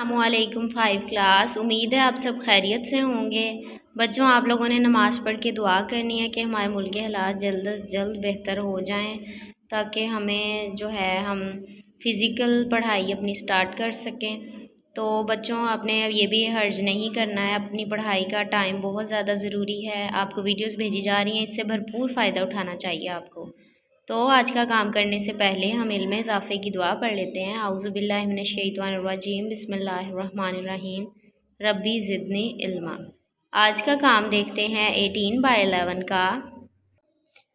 अस्सलामुअलैकुम 5 क्लास। उम्मीद है आप सब खैरियत से होंगे। बच्चों, आप लोगों ने नमाज़ पढ़ के दुआ करनी है कि हमारे मुल्क के हालात जल्द अज जल्द बेहतर हो जाएं, ताकि हमें जो है हम फ़िज़िकल पढ़ाई अपनी स्टार्ट कर सकें। तो बच्चों, आपने ये भी हर्ज नहीं करना है, अपनी पढ़ाई का टाइम बहुत ज़्यादा ज़रूरी है। आपको वीडियोस भेजी जा रही हैं, इससे भरपूर फ़ायदा उठाना चाहिए आपको। तो आज का काम करने से पहले हम इल्म इजाफ़े की दुआ पढ़ लेते हैं। आऊज़ु बिल्लाहि मिनश शैतानिर्रजीम, बिस्मिल्लाहिर्रहमानिर्रहीम, रब्बी ज़िदनी इल्मा। आज का काम देखते हैं 18/11 का।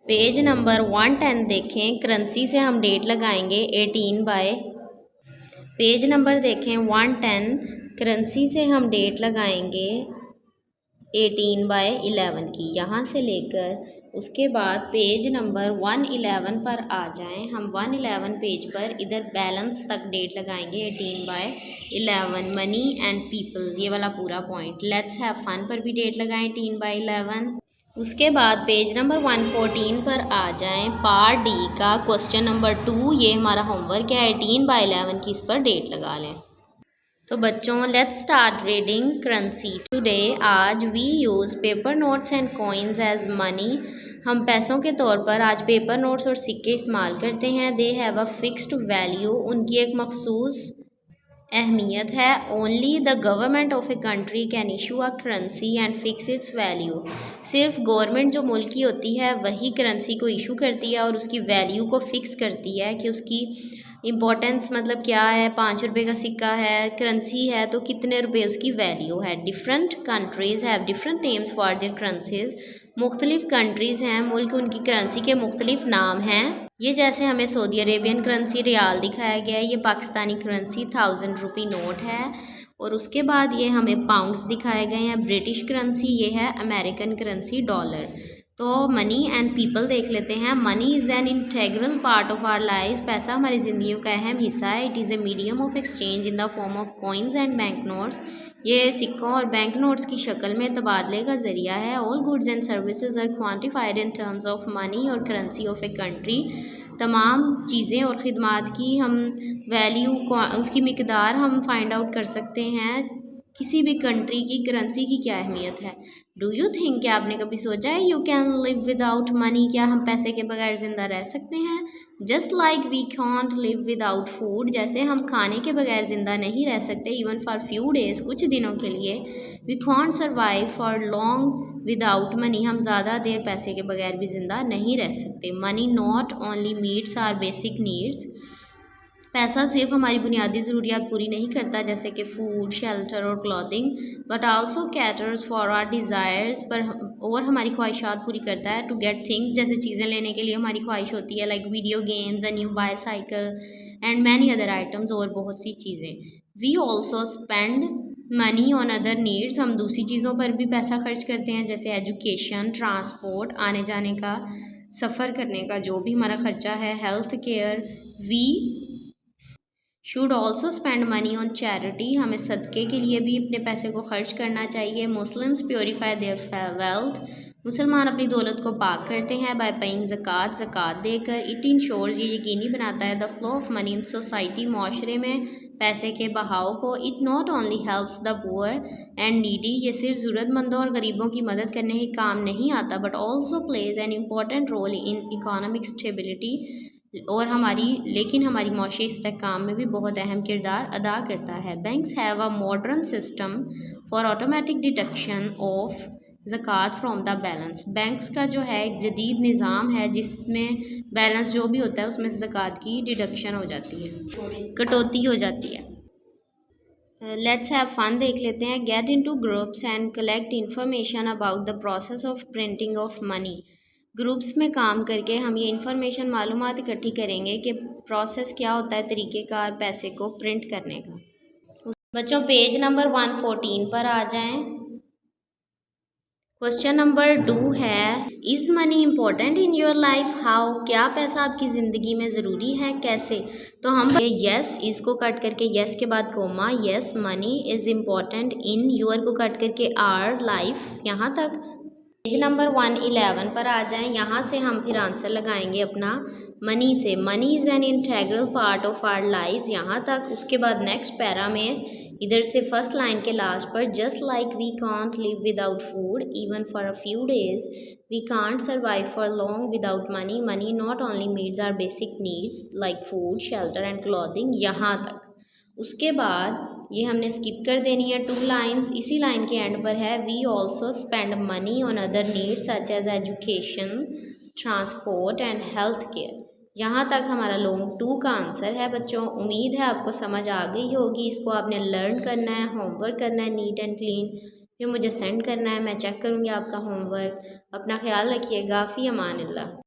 पेज नंबर 110 देखें। करेंसी से हम डेट लगाएंगे 18 पेज नंबर देखें 110। करेंसी से हम डेट लगाएंगे 18/11 की, यहाँ से लेकर उसके बाद पेज नंबर 111 पर आ जाएं। हम 111 पेज पर इधर बैलेंस तक डेट लगाएंगे 18/11। मनी एंड पीपल, ये वाला पूरा पॉइंट। लेट्स हैव फन पर भी डेट लगाएं 18/11। उसके बाद पेज नंबर 114 पर आ जाएं। पार्ट डी का क्वेश्चन नंबर 2, ये हमारा होमवर्क है। 18/11 की इस पर डेट लगा लें। तो बच्चों, let's start reading currency today. आज we use paper notes and coins as money. हम पैसों के तौर पर आज पेपर नोट्स और सिक्के इस्तेमाल करते हैं। They have a fixed value, उनकी एक मखसूस अहमियत है। Only the government of a country can issue a currency and fix it's value. सिर्फ गवर्नमेंट जो मुल्क की होती है वही करेंसी को इशू करती है और उसकी वैल्यू को फिक्स करती है कि उसकी इम्पोर्टेंस मतलब क्या है। 5 रुपये का सिक्का है, करेंसी है, तो कितने रुपए उसकी वैल्यू है। Different countries have different names for their currencies. मुख्तलिफ कंट्रीज़ हैं, मुल्क उनकी करेंसी के मुख्तलिफ नाम हैं। ये जैसे हमें सऊदी अरेबियन करेंसी रियाल दिखाया गया है, ये पाकिस्तानी करेंसी 1000 रुपी नोट है। और उसके बाद ये हमें पाउंड्स दिखाए गए हैं। ब्रिटिश करेंसी ये है, अमेरिकन करेंसी डॉलर। तो मनी एंड पीपल देख लेते हैं। Money is an integral part of our life. पैसा हमारी ज़िंदगी का अहम हिस्सा है। It is a medium of exchange in the form of coins and bank notes. ये सिक्कों और बैंक नोट्स की शक्ल में तबादले का ज़रिया है। All goods and services are quantified in terms of money और करेंसी ऑफ ए कंट्री। तमाम चीज़ें और ख़िदमात की हम वैल्यू, उसकी मिकदार हम फाइंड आउट कर सकते हैं। किसी भी कंट्री की करेंसी की क्या अहमियत है। डू यू थिंक, क्या आपने कभी सोचा है, you can live without money, क्या हम पैसे के बगैर ज़िंदा रह सकते हैं। Just like we can't live without food, जैसे हम खाने के बगैर ज़िंदा नहीं रह सकते। इवन फॉर फ्यू डेज़, कुछ दिनों के लिए। We can't survive for long without money, हम ज़्यादा देर पैसे के बगैर भी ज़िंदा नहीं रह सकते। Money not only meets our basic needs, पैसा सिर्फ हमारी बुनियादी ज़रूरियात पूरी नहीं करता जैसे कि फ़ूड, शेल्टर और clothing, but also caters for our desires, पर और हमारी ख्वाहिशात पूरी करता है। टू गेट थिंग्स, जैसे चीज़ें लेने के लिए हमारी ख्वाहिश होती है, like video games, a new bicycle and many other items, और बहुत सी चीज़ें। We also spend money on other needs, हम दूसरी चीज़ों पर भी पैसा खर्च करते हैं, जैसे एजुकेशन, ट्रांसपोर्ट, आने जाने का, सफ़र करने का जो भी हमारा ख़र्चा है, health care. We should also spend money on charity, हमें सदक़े के लिए भी अपने पैसे को खर्च करना चाहिए। मुस्लिम्स प्योरीफाई देयर वेल्थ, मुसलमान अपनी दौलत को पाक करते हैं बाय पेइंग ज़कात, ज़कात देकर। इट इंश्योर्स, ये यकीनी बनाता है, the flow of money in society, माशरे में पैसे के बहाव को। It not only helps the poor and needy, ये सिर्फ ज़रूरतमंदों और गरीबों की मदद करने ही काम नहीं आता, but also plays an important role in economic stability, और लेकिन हमारी मौशी इस्तेहकाम में भी बहुत अहम किरदार अदा करता है। Banks have a modern system for automatic deduction of ज़कात फ्रॉम द बैलेंस, बैंक्स का जो है एक जदीद निज़ाम है जिसमें बैलेंस जो भी होता है उसमें से ज़कात की डिडक्शन हो जाती है, कटौती हो जाती है। लेट्स हैव फन देख लेते हैं। Get into groups and collect information about the process of printing of money. Groups में काम करके हम ये इन्फॉर्मेशन, मालूमात इकट्ठी करेंगे कि प्रोसेस क्या होता है तरीक़ेकार पैसे को प्रिंट करने का। बच्चों, पेज नंबर 114 पर आ जाएं। क्वेश्चन नंबर 2 है, is money important in your life, how, क्या पैसा आपकी ज़िंदगी में ज़रूरी है, कैसे। तो हम येस, इसको कट करके येस के बाद comma, yes money is important in your को कट करके आर लाइफ, यहाँ तक। पेज नंबर 111 पर आ जाएं। यहाँ से हम फिर आंसर लगाएंगे अपना मनी से। Money is an integral part of our lives, यहाँ तक। उसके बाद नेक्स्ट पैरा में इधर से फर्स्ट लाइन के लास्ट पर, just like we can't live without food even for a few days, we can't survive for long without money, money not only meets our basic needs like food shelter and clothing, यहाँ तक। उसके बाद ये हमने skip कर देनी है 2 lines. इसी लाइन के एंड पर है, we also spend money on other needs such as education, transport and health care. यहाँ तक हमारा लॉन्ग 2 का आंसर है बच्चों। उम्मीद है आपको समझ आ गई होगी। इसको आपने लर्न करना है, होमवर्क करना है नीट एंड क्लीन, फिर मुझे सेंड करना है, मैं चेक करूँगी आपका होमवर्क। अपना ख्याल रखिएगा। फ़ी अमान अल्लाह।